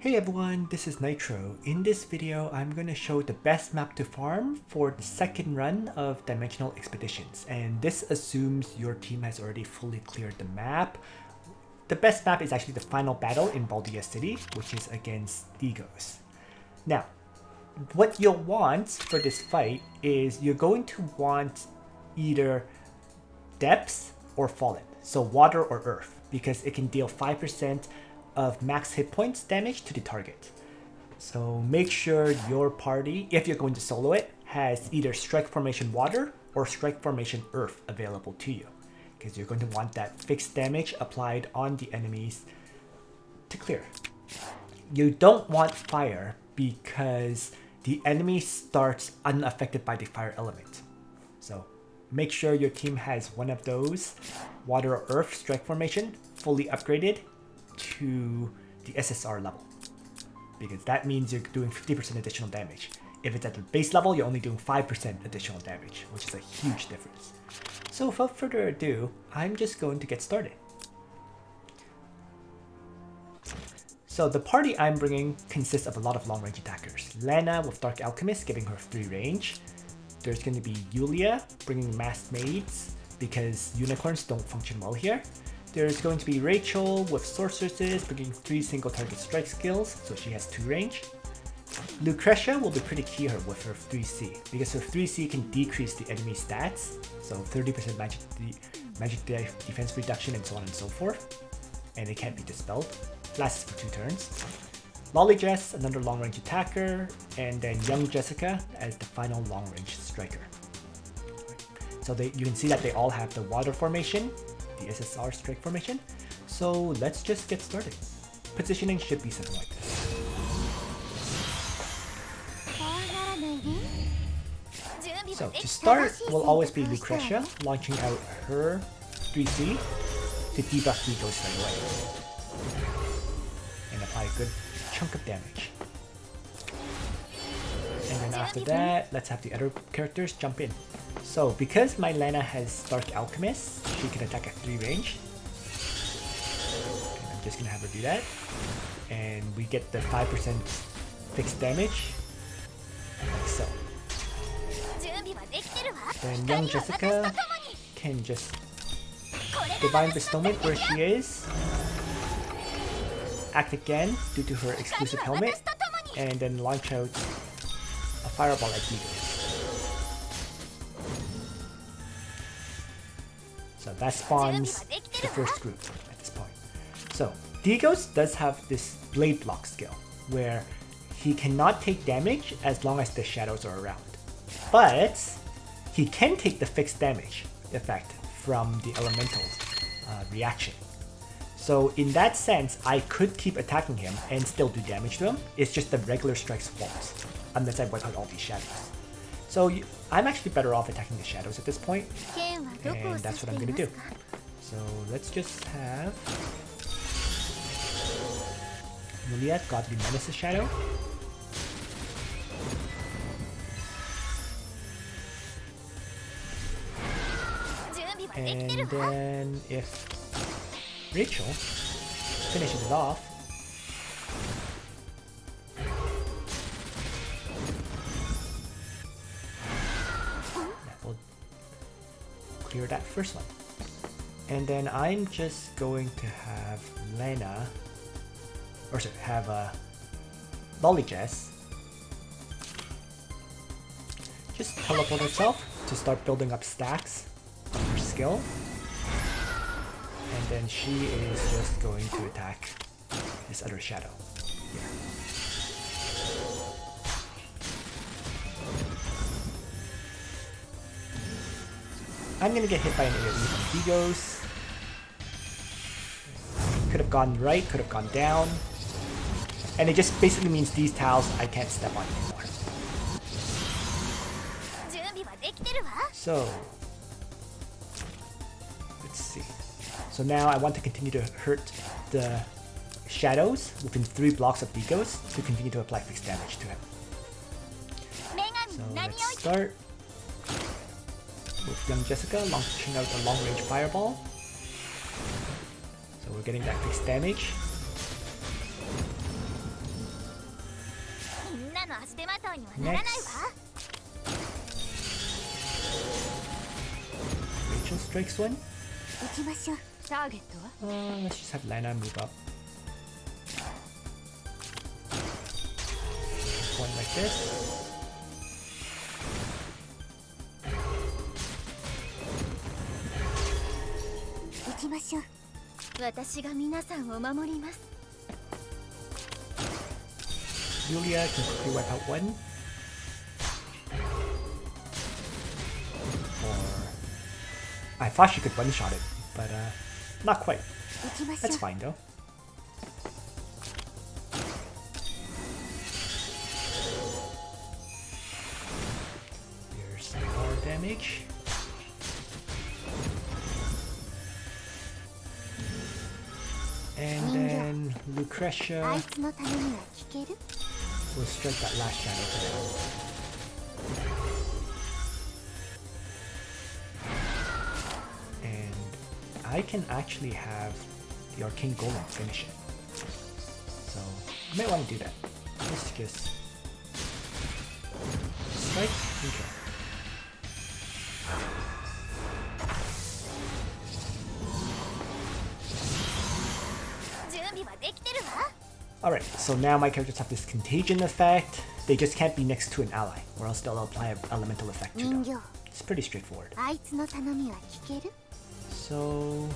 Hey everyone, this is Nitro. In this video, I'm going to show the best map to farm for the second run of Dimensional Expeditions. And this assumes your team has already fully cleared the map. The best map is actually the final battle in Baldia City, which is against Digos. Now, what you'll want for this fight is you're going to want either Depths or Fallen, so water or earth, because it can deal 5% of max hit points damage to the target. So make sure your party, if you're going to solo it, has either Strike Formation Water or Strike Formation Earth available to you, because you're going to want that fixed damage applied on the enemies to clear. You don't want fire because the enemy starts unaffected by the fire element. So make sure your team has one of those water or earth strike formation fully upgraded to the SSR level, because that means you're doing 50% additional damage. If it's at the base level, you're only doing 5% additional damage, which is a huge difference. So without further ado, I'm just going to get started. So the party I'm bringing consists of a lot of long-range attackers. Lana with Dark Alchemist giving her 3 range. There's going to be Yulia bringing Masked Maids because unicorns don't function well here. There's going to be Rachel with Sorceresses bringing 3 single target strike skills, so she has 2 range. Lucretia will be pretty key here with her 3C, because her 3C can decrease the enemy stats, so 30% magic defense reduction and so on and so forth, and it can't be dispelled. Lasts for 2 turns. Lolly Jess, another long range attacker, and then Young Jessica as the final long range striker. So you can see that they all have the water formation, the SSR strike formation. So let's just get started. Positioning should be something like this. So to start will always be Lucretia launching out her 3C to debuff Digos right away and apply a good chunk of damage. And then after that, let's have the other characters jump in. So because my Lana has Dark Alchemist, she can attack at 3 range. And I'm just gonna have her do that. And we get the 5% fixed damage, like so. Then Young Jessica can just Divine Bestowment where she is, act again due to her exclusive helmet, and then launch out a fireball at Digos. So that spawns the first group at this point. So Digos does have this Blade Block skill, where he cannot take damage as long as the shadows are around. But he can take the fixed damage effect from the elemental's reaction. So in that sense, I could keep attacking him and still do damage to him. It's just the regular strikes won't, unless I wipe out all these shadows. So I'm actually better off attacking the shadows at this point, and that's what I'm going to do. So let's just have Juliet, Godly Menace's shadow. And then if Rachel finishes it off, that will clear that first one. And then I'm just going to have Lana, or sorry, have Lolly Jess just teleport herself to start building up stacks of her skill. And then she is just going to attack this other shadow here. I'm gonna get hit by an AoE from Digos. Could have gone right, could have gone down. And it just basically means these tiles I can't step on anymore. So let's see. So now I want to continue to hurt the shadows within 3 blocks of Digos to continue to apply fixed damage to him. So let's start with Young Jessica launching out a long range fireball. So we're getting that fixed damage. Rachel strikes one. Let's just have Lana move up. One like this. Julia can quickly wipe out one. Or I thought she could one-shot it, but not quite. That's fine though. Here's some more damage. And then Lucretia will strike that last shadow for now. And I can actually have the Arcane Golem finish it. So you might want to do that. Let's just strike and kill. Alright, so now my characters have this contagion effect. They just can't be next to an ally, or else they'll apply an elemental effect to them. It's pretty straightforward. So...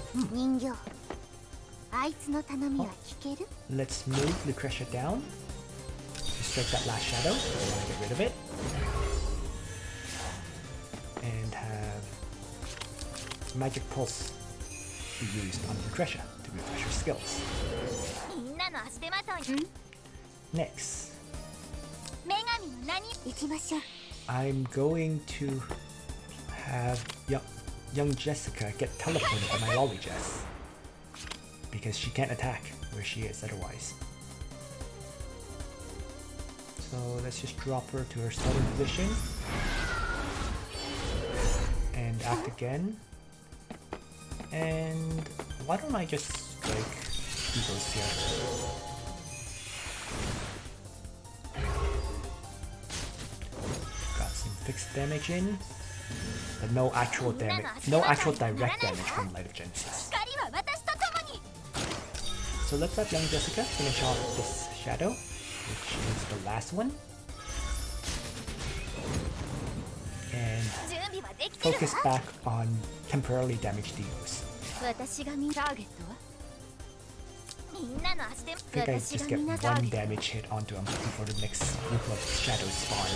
let's move Lucretia down to strike that last shadow. I want to get rid of it. And have Magic Pulse be used on Lucretia to refresh her skills. Next, I'm going to have young Jessica get teleported by my Lolly Jess because she can't attack where she is otherwise. So let's just drop her to her starting position and act again. And why don't I just strike Digos here? Got some fixed damage in, but no actual damage, no actual direct damage from Light of Genesis. So let's let young Jessica finish off this shadow, which is the last one. And focus back on temporarily damaged Digos. I think I just get one damage hit onto him before the next group of shadows spawn.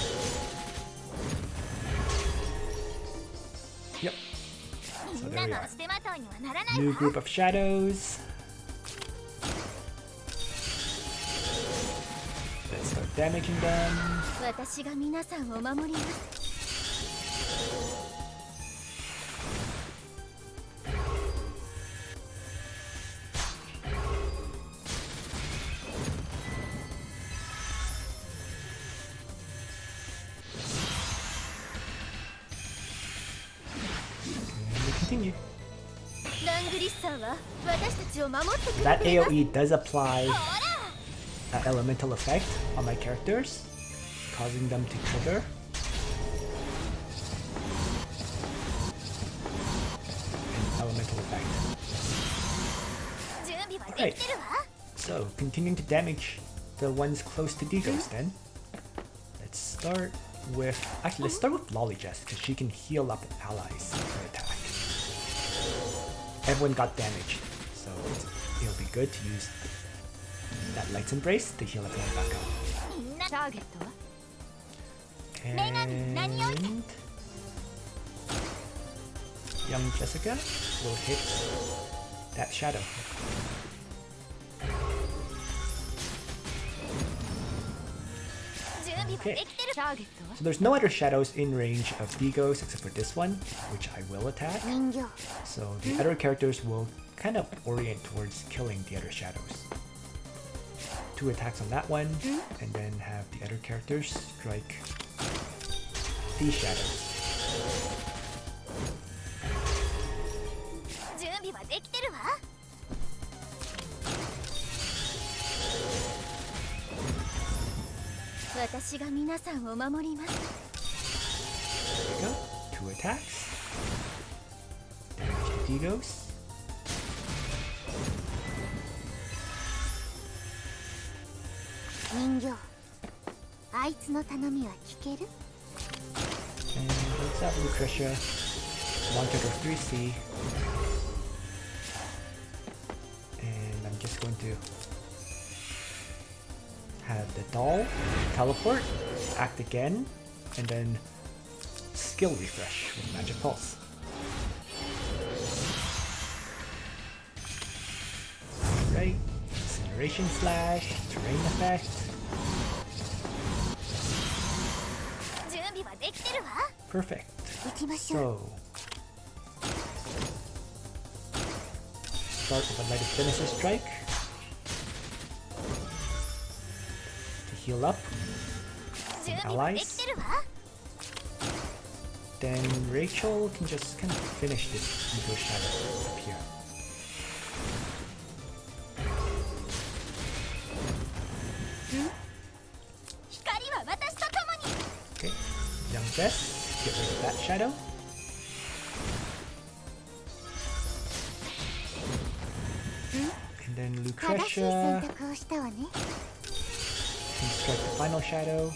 Yep. So there we are. New group of shadows. Let's start damaging them. Continue. That AoE does apply an elemental effect on my characters, causing them to trigger. An elemental effect. Alright, so continuing to damage the ones close to Digos then. Let's start with... actually, let's start with Lolly Jess, because she can heal up allies for attack. Everyone got damaged, so it'll be good to use that Light's Embrace to heal everyone back up. And young Jessica will hit that shadow. Okay, so there's no other shadows in range of Digos except for this one, which I will attack. So the other characters will kind of orient towards killing the other shadows. 2 attacks on that one, and then have the other characters strike these shadows. 私が皆さんを守ります。 There we go. 2 attacks. Damage to Digos. 人形、あいつの頼みは聞ける？ And what's that, Lucretia? 1 total 3C. And I'm just going to have the doll teleport, act again, and then skill refresh with Magic Pulse. Right, Incineration Slash, Terrain Effect. 準備はできてるわ。 Perfect. 行きましょう。 So, start with a Light of Genesis Strike to heal up some allies. Then Rachel can just kind of finish this Ego Shadow up here. Okay, Young Jess, get rid of that shadow. And then Lucretia can strike the final shadow.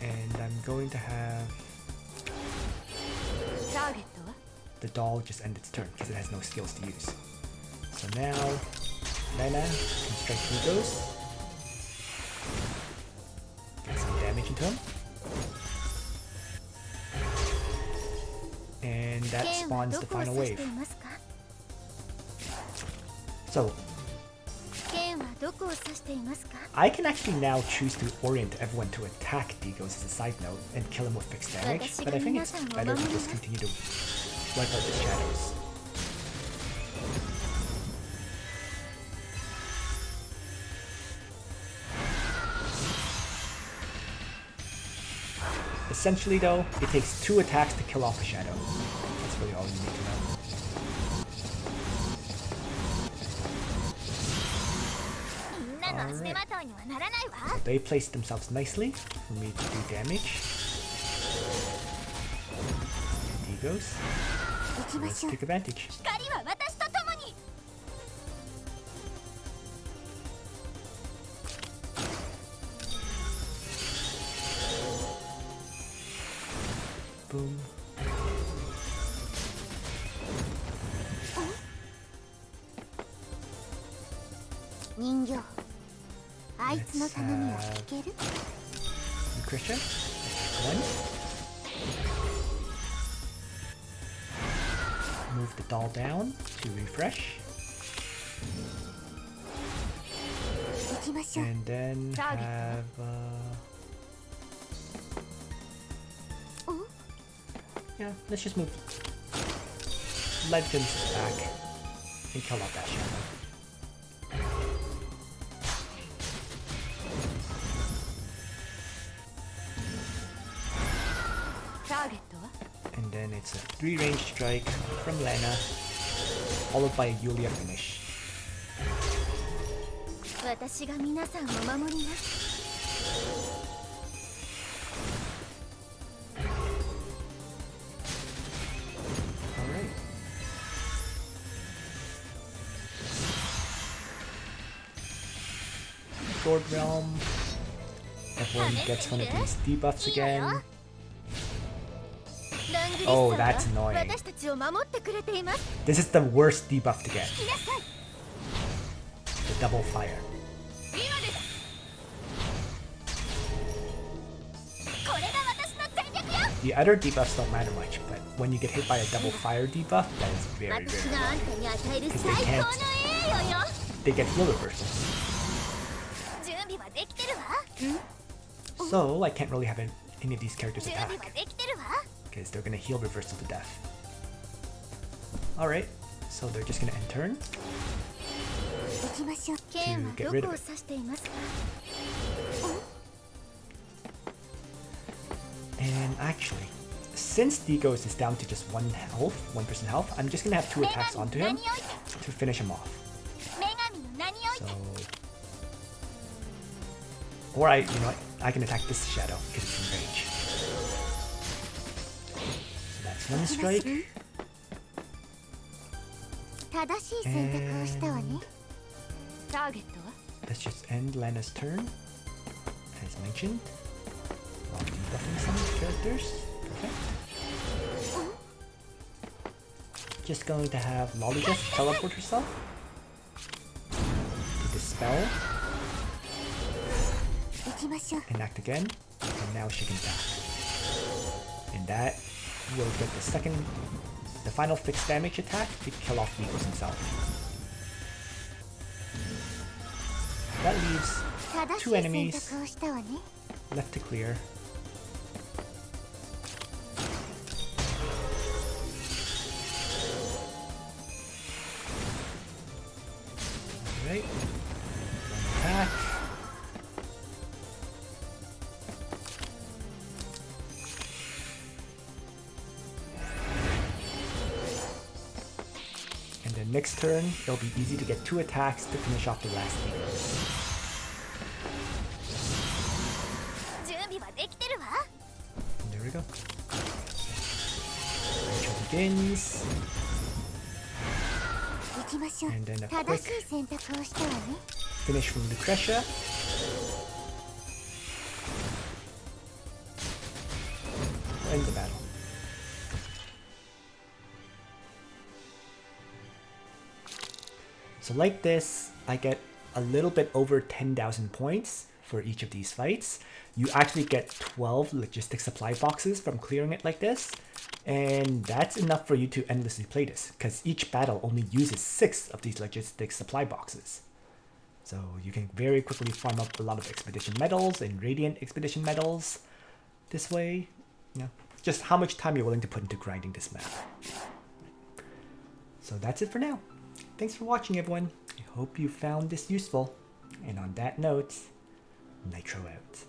And I'm going to have the doll just end its turn because it has no skills to use. So now Lena can strike Digos. Get some damage into him. And that spawns the final wave. So I can actually now choose to orient everyone to attack Digos as a side note and kill him with fixed damage, but I think it's better to just continue to wipe out the shadows. Essentially though, it takes 2 attacks to kill off a shadow. That's really all you need to know. Alright. They placed themselves nicely for me to do damage. Digos. So let's take advantage. Boom. Let's have Lucretia. 1. Move the doll down to refresh. And then have yeah, let's just move Legends back and kill off that shadow. And then it's a 3 range strike from Lena, followed by a Yulia finish. Alright. Sword Realm. Everyone gets one of these debuffs again. Oh, that's annoying. This is the worst debuff to get. The double fire. The other debuffs don't matter much, but when you get hit by a double fire debuff, that is very annoying. Because they can't... They get heal reversals. So, I can't really have any of these characters attack. Because they're gonna heal reversal to death. Alright, so they're just gonna end turn to get rid of it. And actually, since Digos is down to just 1% health, I'm just gonna have 2 attacks onto him to finish him off. So, or I can attack this shadow because it's in range. So that's one strike. And let's just end Lana's turn, as mentioned. While debuffing some characters. Perfect. Just going to have Lolly just teleport herself to dispel and act again, and now she can attack. And that will get the final fixed damage attack to kill off Digos himself. That leaves 2 enemies left to clear. Alright, one attack. And then next turn, it'll be easy to get 2 attacks to finish off the last Digos. And there we go. Rachel begins. And then a quick finish from Lucretia. We'll end the battle. So like this, I get a little bit over 10,000 points for each of these fights. You actually get 12 logistic supply boxes from clearing it like this. And that's enough for you to endlessly play this, because each battle only uses 6 of these logistic supply boxes. So you can very quickly farm up a lot of expedition medals and radiant expedition medals this way. Just how much time you're willing to put into grinding this map. So that's it for now. Thanks for watching, everyone. I hope you found this useful. And on that note, Nitro out.